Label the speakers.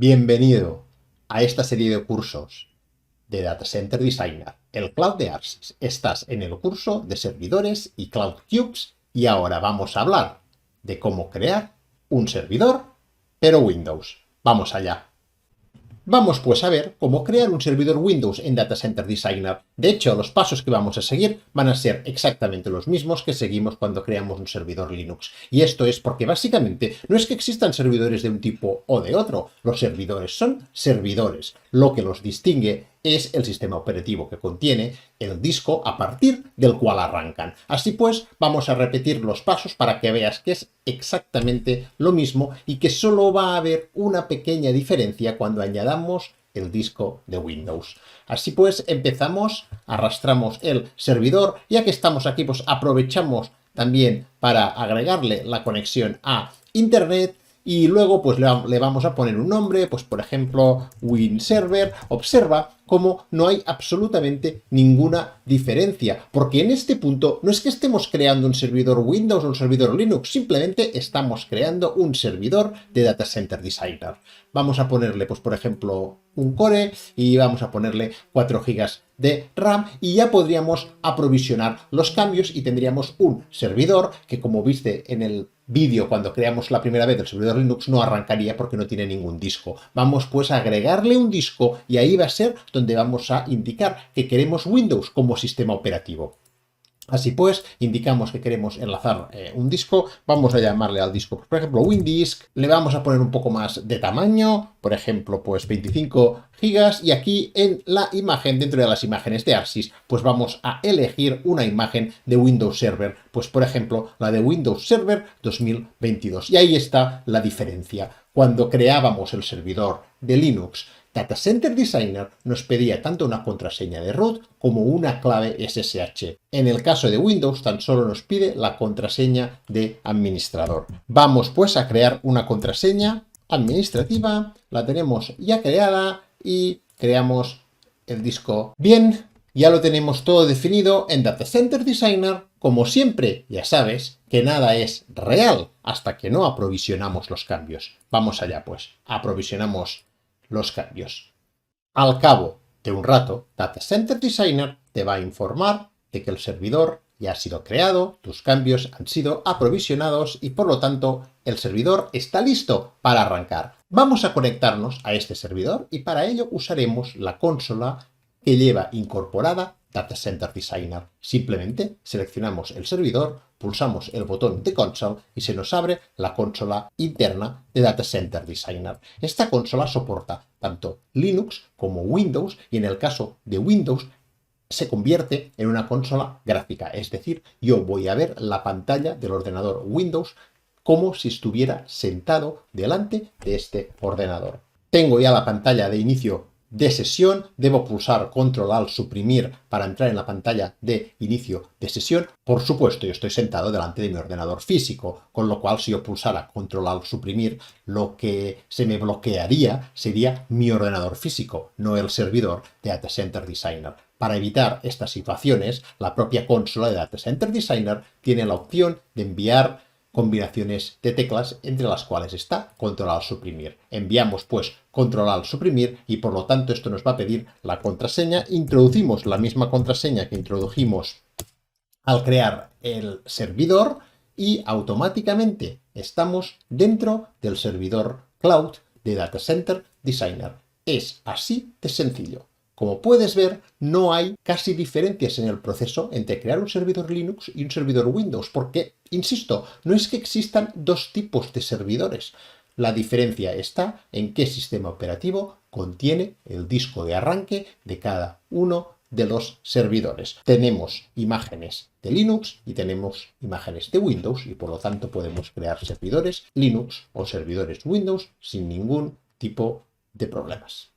Speaker 1: Bienvenido a esta serie de cursos de Data Center Designer, el Cloud de ARSYS. Estás en el curso de servidores y Cloud Cubes y ahora vamos a hablar de cómo crear un servidor, pero Windows. Vamos allá. Vamos pues a ver cómo crear un servidor Windows en Data Center Designer. De hecho, los pasos que vamos a seguir van a ser exactamente los mismos que seguimos cuando creamos un servidor Linux. Y esto es porque básicamente no es que existan servidores de un tipo o de otro. Los servidores son servidores. Lo que los distingue es el sistema operativo que contiene el disco a partir del cual arrancan. Así pues, vamos a repetir los pasos para que veas que es exactamente lo mismo y que solo va a haber una pequeña diferencia cuando añadamos el disco de Windows. Así pues, empezamos, arrastramos el servidor. Ya que estamos aquí, pues aprovechamos también para agregarle la conexión a Internet. Y luego pues le vamos a poner un nombre, pues por ejemplo WinServer. Observa cómo no hay absolutamente ninguna diferencia, porque en este punto no es que estemos creando un servidor Windows o un servidor Linux, simplemente estamos creando un servidor de Data Center Designer. Vamos a ponerle pues por ejemplo un core y vamos a ponerle 4 GB de RAM y ya podríamos aprovisionar los cambios y tendríamos un servidor que, como viste en el vídeo cuando creamos la primera vez el servidor Linux, no arrancaría porque no tiene ningún disco. Vamos pues a agregarle un disco y ahí va a ser donde vamos a indicar que queremos Windows como sistema operativo. Así pues, indicamos que queremos enlazar un disco, vamos a llamarle al disco, por ejemplo, WinDisk, le vamos a poner un poco más de tamaño, por ejemplo, pues 25 GB, y aquí en la imagen, dentro de las imágenes de ARSYS, pues vamos a elegir una imagen de Windows Server, pues por ejemplo, la de Windows Server 2022. Y ahí está la diferencia. Cuando creábamos el servidor de Linux, Data Center Designer nos pedía tanto una contraseña de root como una clave SSH. En el caso de Windows tan solo nos pide la contraseña de administrador. Vamos pues a crear una contraseña administrativa, la tenemos ya creada y creamos el disco. Bien, ya lo tenemos todo definido en Data Center Designer. Como siempre, ya sabes que nada es real hasta que no aprovisionamos los cambios. Vamos allá pues, aprovisionamos los cambios. Al cabo de un rato, Data Center Designer te va a informar de que el servidor ya ha sido creado, tus cambios han sido aprovisionados y por lo tanto el servidor está listo para arrancar. Vamos a conectarnos a este servidor y para ello usaremos la consola que lleva incorporada Data Center Designer. Simplemente seleccionamos el servidor, pulsamos el botón de Console y se nos abre la consola interna de Data Center Designer. Esta consola soporta tanto Linux como Windows y en el caso de Windows se convierte en una consola gráfica. Es decir, yo voy a ver la pantalla del ordenador Windows como si estuviera sentado delante de este ordenador. Tengo ya la pantalla de inicio de sesión, debo pulsar Control Alt suprimir para entrar en la pantalla de inicio de sesión. Por supuesto, yo estoy sentado delante de mi ordenador físico, con lo cual si yo pulsara Control Alt suprimir, lo que se me bloquearía sería mi ordenador físico, no el servidor de Data Center Designer. Para evitar estas situaciones, la propia consola de Data Center Designer tiene la opción de enviar combinaciones de teclas entre las cuales está Control Alt suprimir. Enviamos pues Control Alt suprimir y por lo tanto esto nos va a pedir la contraseña. Introducimos la misma contraseña que introdujimos al crear el servidor y automáticamente estamos dentro del servidor cloud de Data Center Designer. Es así de sencillo. Como puedes ver, no hay casi diferencias en el proceso entre crear un servidor Linux y un servidor Windows, porque, insisto, no es que existan dos tipos de servidores. La diferencia está en qué sistema operativo contiene el disco de arranque de cada uno de los servidores. Tenemos imágenes de Linux y tenemos imágenes de Windows y por lo tanto podemos crear servidores Linux o servidores Windows sin ningún tipo de problemas.